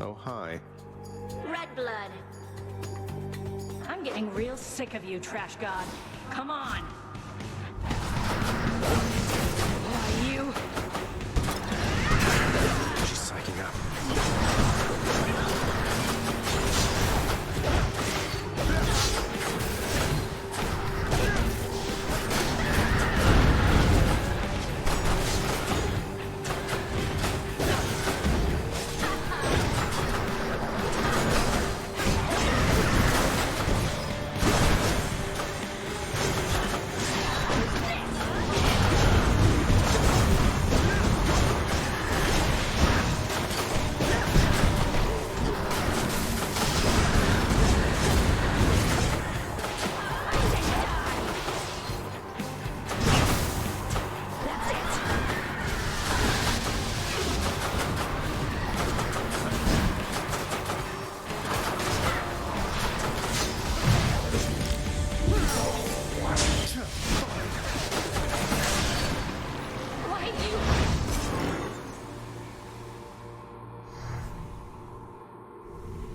Oh, hi. Red blood. I'm getting real sick of you, trash god. Come on! Why, you... She's psyching up.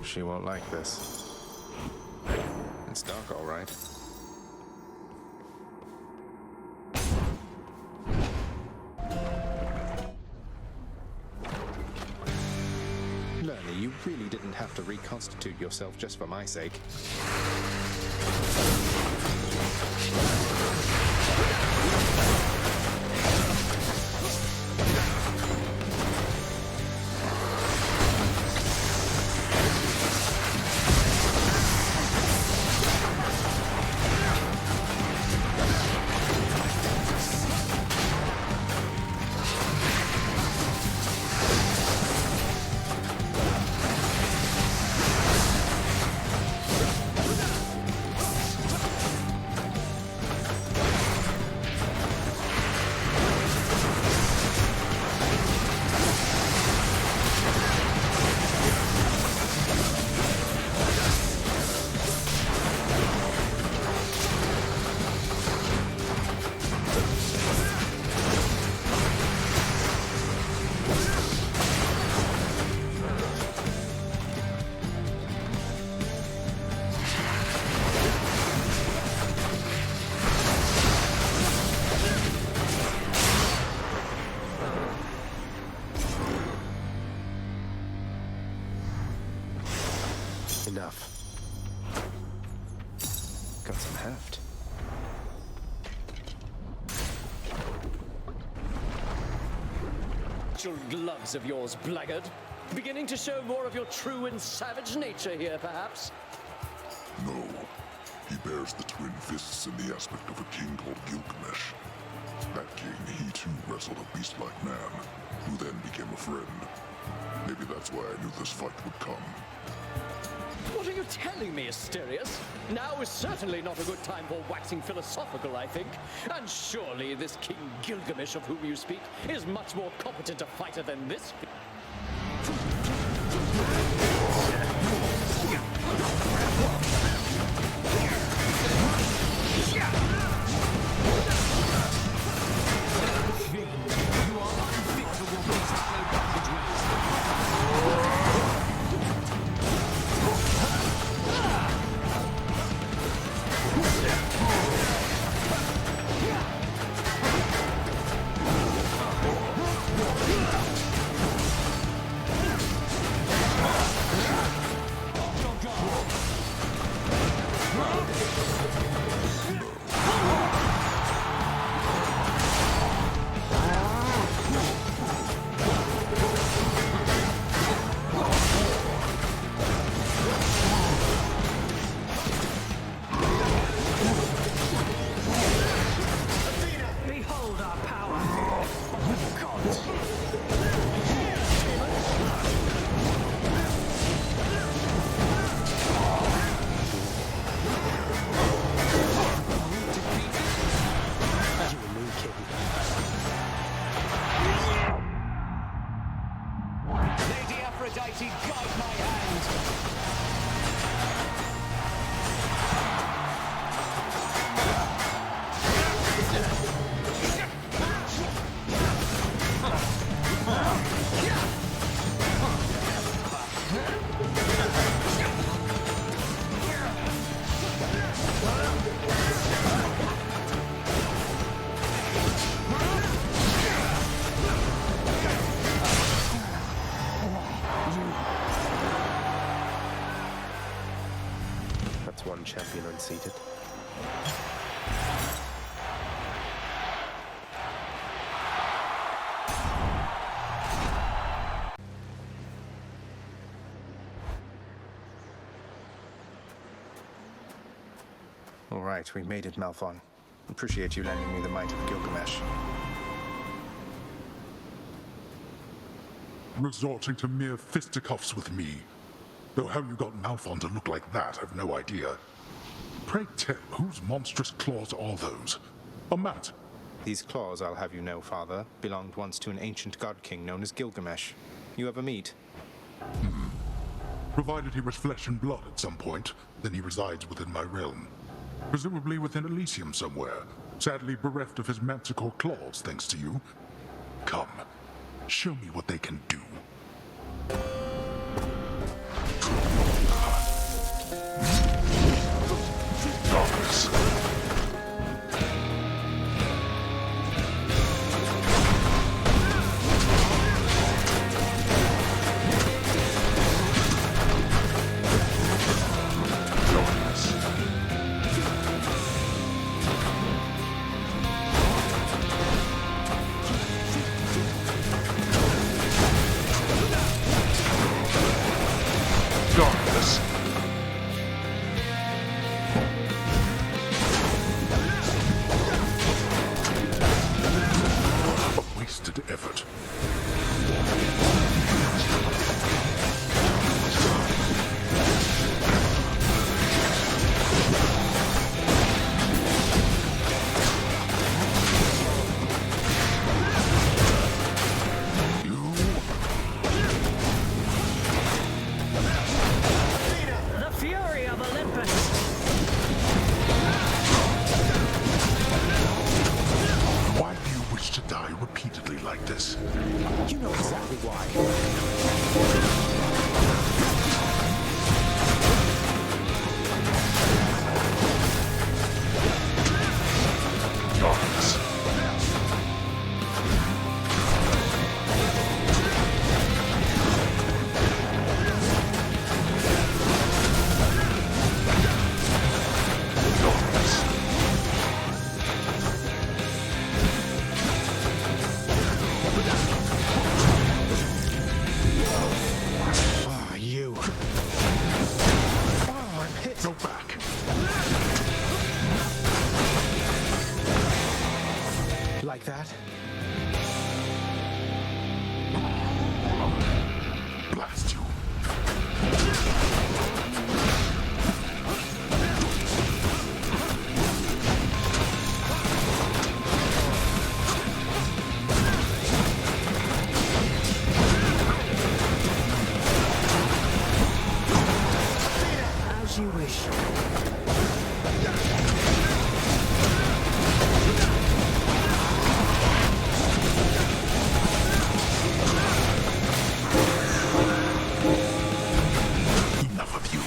She won't like this. It's dark, all right. Lernie, you really didn't have to reconstitute yourself just for my sake. Enough. Got some heft. Gloves of yours, blackguard. Beginning to show more of your true and savage nature here, perhaps? No. He bears the twin fists in the aspect of a king called Gilgamesh. That king, he too wrestled a beast-like man, who then became a friend. Maybe that's why I knew this fight would come. What are you telling me, Asterius? Now is certainly not a good time for waxing philosophical, I think. And surely this King Gilgamesh of whom you speak is much more competent a fighter than this. conceited. All right, we made it, Malphon. Appreciate you lending me the might of Gilgamesh. Resorting to mere fisticuffs with me. Though how you got Malphon to look like that, I've no idea. Pray tell, whose monstrous claws are those? A mat? These claws, I'll have you know, Father, belonged once to an ancient god king known as Gilgamesh. You ever meet? Provided he was flesh and blood at some point, then he resides within my realm. Presumably within Elysium somewhere, sadly bereft of his manticore claws thanks to you. Come, show me what they can do. Darkness. Darkness. A wasted effort. The fury of Olympus! Why do you wish to die repeatedly like this? You know exactly why. Darkness. Darkness. Ah, you. Oh, I'm hit. Go back. Like that? Blast you. As you wish. Enough of you.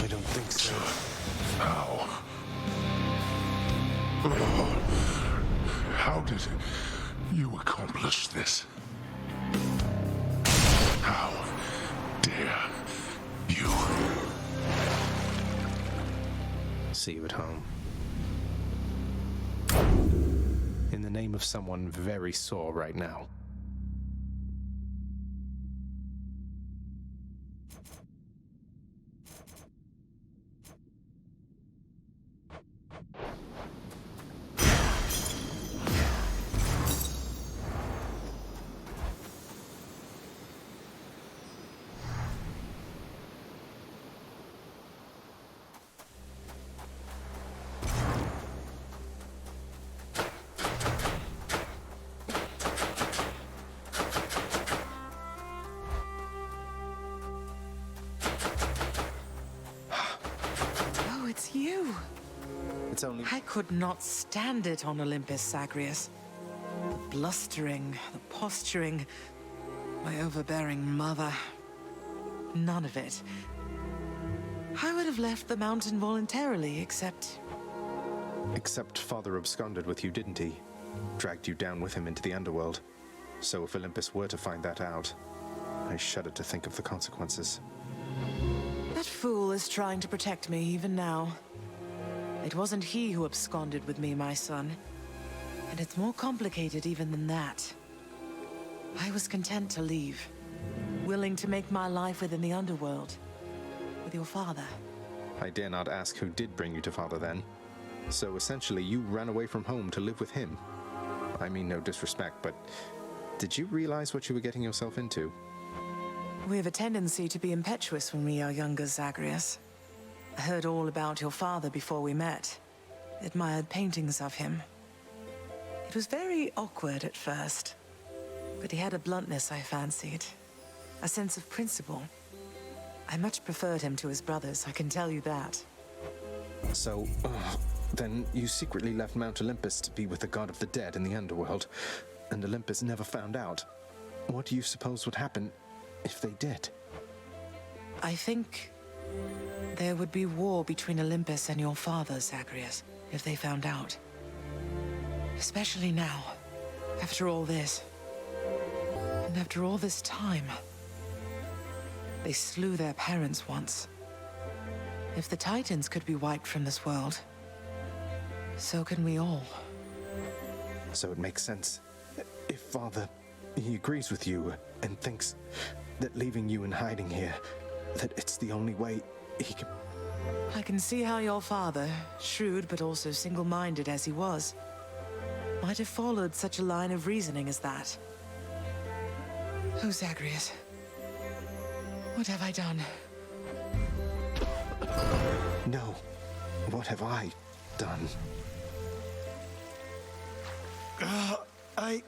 I don't think so. How? How did you accomplish this? How dare you? See you at home. In the name of someone very sore right now. It's only... I could not stand it on Olympus, Zagreus. The blustering, the posturing, my overbearing mother. None of it. I would have left the mountain voluntarily, except... Except Father absconded with you, didn't he? Dragged you down with him into the underworld. So if Olympus were to find that out, I shudder to think of the consequences. That fool is trying to protect me even now. It wasn't he who absconded with me, my son. And it's more complicated even than that. I was content to leave, willing to make my life within the underworld, with your father. I dare not ask who did bring you to Father then. So essentially you ran away from home to live with him. I mean no disrespect, but did you realize what you were getting yourself into? We have a tendency to be impetuous when we are younger, Zagreus. I heard all about your father before we met. Admired paintings of him. It was very awkward at first, but he had a bluntness I fancied. A sense of principle. I much preferred him to his brothers, I can tell you that. So, then you secretly left Mount Olympus to be with the god of the dead in the underworld, and Olympus never found out. What do you suppose would happen if they did? I think there would be war between Olympus and your father, Zagreus, if they found out. Especially now, after all this. And after all this time. They slew their parents once. If the Titans could be wiped from this world, so can we all. So it makes sense. If Father, he agrees with you and thinks that leaving you in hiding here, that it's the only way he can... I can see how your father, shrewd but also single-minded as he was, might have followed such a line of reasoning as that. Oh, Zagreus. What have I done? No. What have I done? I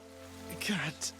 can't.